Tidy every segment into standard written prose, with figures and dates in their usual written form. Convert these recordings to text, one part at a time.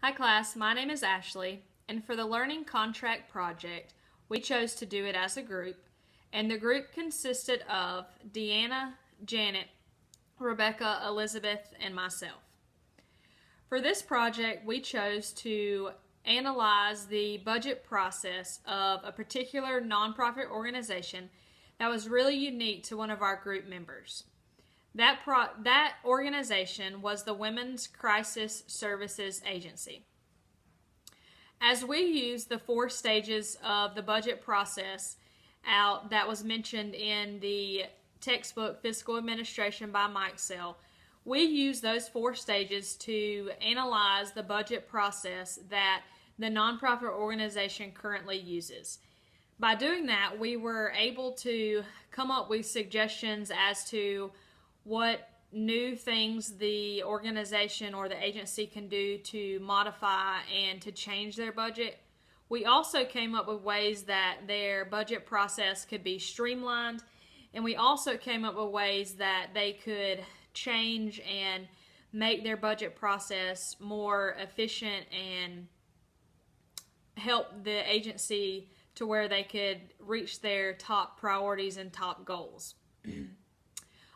Hi class, my name is Ashley, and for the Learning Contract Project, we chose to do it as a group, and the group consisted of Deanna, Janet, Rebecca, Elizabeth, and myself. For this project, we chose to analyze the budget process of a particular nonprofit organization that was really unique to one of our group members. That organization was the Women's Crisis Services Agency. As we use the 4 stages of the budget process that was mentioned in the textbook Fiscal Administration by Mike Sell, we use those 4 stages to analyze the budget process that the nonprofit organization currently uses. By doing that, we were able to come up with suggestions as to what new things the organization or the agency can do to modify and to change their budget. We also came up with ways that their budget process could be streamlined, and we also came up with ways that they could change and make their budget process more efficient and help the agency to where they could reach their top priorities and top goals.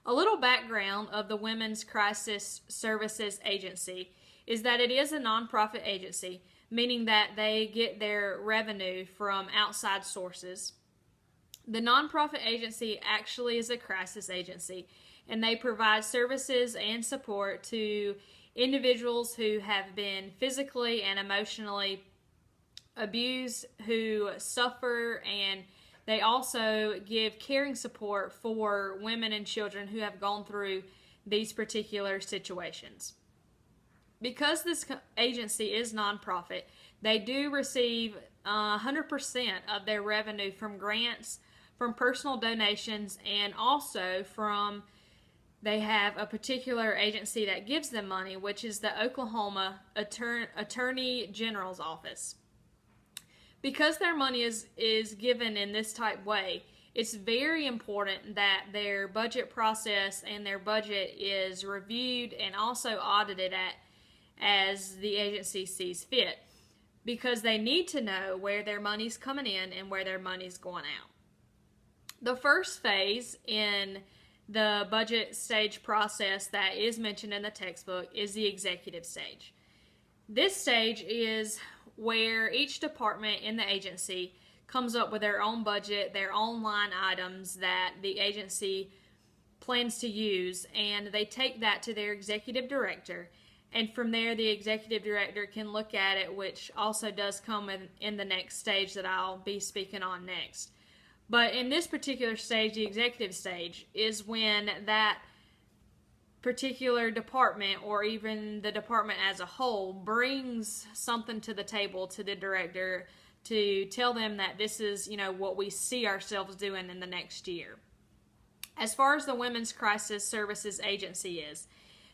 A little background of the Women's Crisis Services Agency is that it is a nonprofit agency, meaning that they get their revenue from outside sources. The nonprofit agency actually is a crisis agency, and they provide services and support to individuals who have been physically and emotionally abused, who suffer, and they also give caring support for women and children who have gone through these particular situations. Because this agency is nonprofit, they do receive 100% of their revenue from grants, from personal donations, and also they have a particular agency that gives them money, which is the Oklahoma Attorney General's Office. Because their money is given in this type way, it's very important that their budget process and their budget is reviewed and also audited as the agency sees fit, because they need to know where their money's coming in and where their money's going out. The first phase in the budget stage process that is mentioned in the textbook is the executive stage. This stage is where each department in the agency comes up with their own budget, their own line items that the agency plans to use, and they take that to their executive director, and from there the executive director can look at it, which also does come in the next stage that I'll be speaking on next. But in this particular stage, the executive stage, is when that particular department, or even the department as a whole, brings something to the table to the director to tell them that this is, what we see ourselves doing in the next year. As far as the Women's Crisis Services Agency is,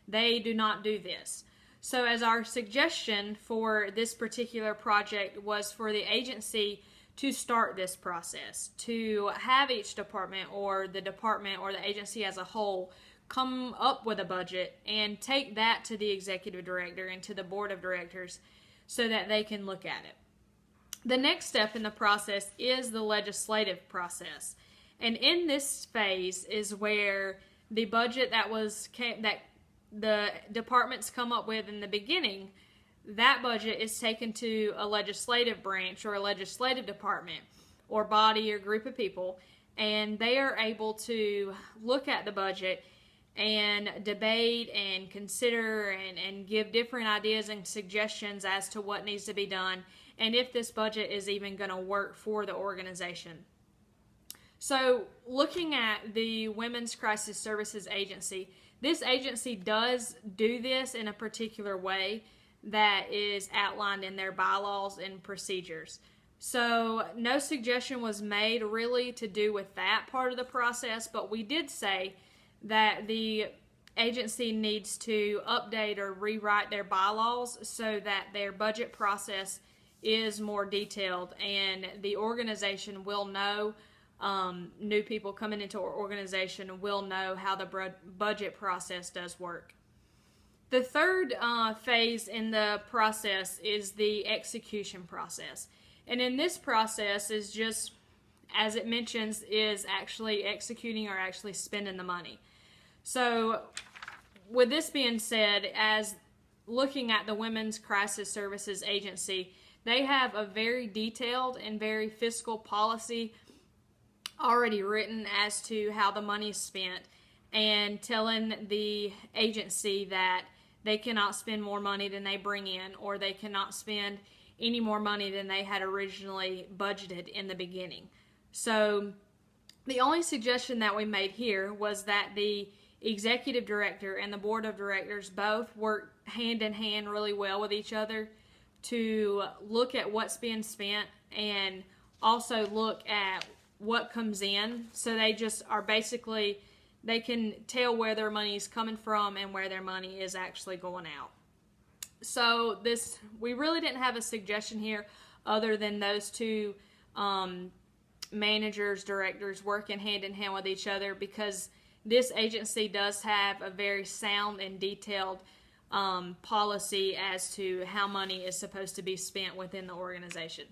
they do not do this. So as our suggestion for this particular project was for the agency to start this process, to have each department or the agency as a whole come up with a budget and take that to the executive director and to the board of directors so that they can look at it. The next step in the process is the legislative process. And in this phase is where the budget that the departments come up with in the beginning, that budget is taken to a legislative branch or a legislative department or body or group of people, and they are able to look at the budget and debate and consider and give different ideas and suggestions as to what needs to be done and if this budget is even going to work for the organization. So looking at the Women's Crisis Services Agency, this agency does do this in a particular way that is outlined in their bylaws and procedures. So no suggestion was made really to do with that part of the process, but we did say that the agency needs to update or rewrite their bylaws so that their budget process is more detailed and the organization will know, new people coming into our organization will know how the budget process does work. The third phase in the process is the execution process. And in this process is just, as it mentions, is actually executing or actually spending the money. So with this being said, as looking at the Women's Crisis Services Agency, they have a very detailed and very fiscal policy already written as to how the money is spent, and telling the agency that they cannot spend more money than they bring in, or they cannot spend any more money than they had originally budgeted in the beginning. So the only suggestion that we made here was that the executive director and the board of directors both work hand in hand really well with each other to look at what's being spent and also look at what comes in. So they just are basically, they can tell where their money is coming from and where their money is actually going out. So this, we really didn't have a suggestion here other than those two managers, directors working hand in hand with each other, because this agency does have a very sound and detailed policy as to how money is supposed to be spent within the organization.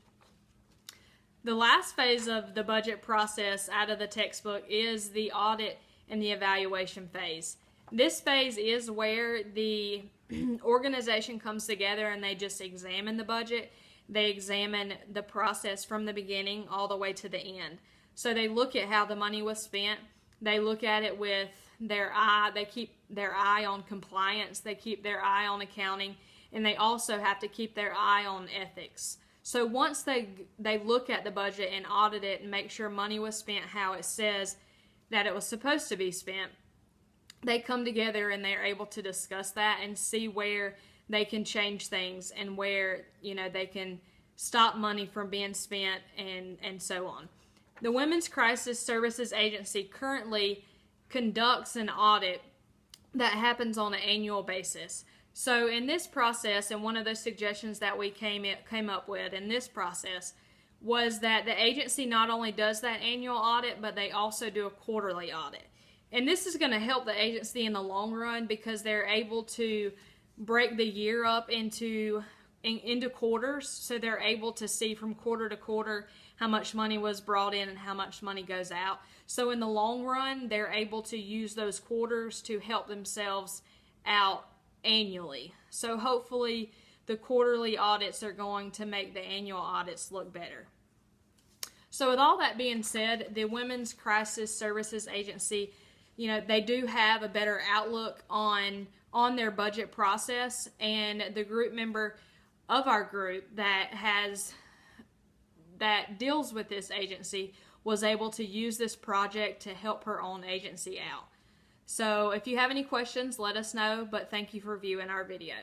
The last phase of the budget process out of the textbook is the audit and the evaluation phase. This phase is where the organization comes together and they just examine the budget. They examine the process from the beginning all the way to the end. So they look at how the money was spent. They look at it with their eye. They keep their eye on compliance. They keep their eye on accounting. And they also have to keep their eye on ethics. So once they look at the budget and audit it and make sure money was spent how it says that it was supposed to be spent, they come together and they're able to discuss that and see where they can change things and where, you know, they can stop money from being spent and so on. The Women's Crisis Services Agency currently conducts an audit that happens on an annual basis. So in this process, and one of the suggestions that we came up with in this process was that the agency not only does that annual audit, but they also do a quarterly audit. And this is going to help the agency in the long run because they're able to break the year up into quarters, so they're able to see from quarter to quarter how much money was brought in and how much money goes out. So in the long run, they're able to use those quarters to help themselves out annually. So hopefully the quarterly audits are going to make the annual audits look better. So with all that being said, the Women's Crisis Services Agency, you know, they do have a better outlook on their budget process, and the group member of our group that deals with this agency was able to use this project to help her own agency out. So if you have any questions, let us know, but thank you for viewing our video.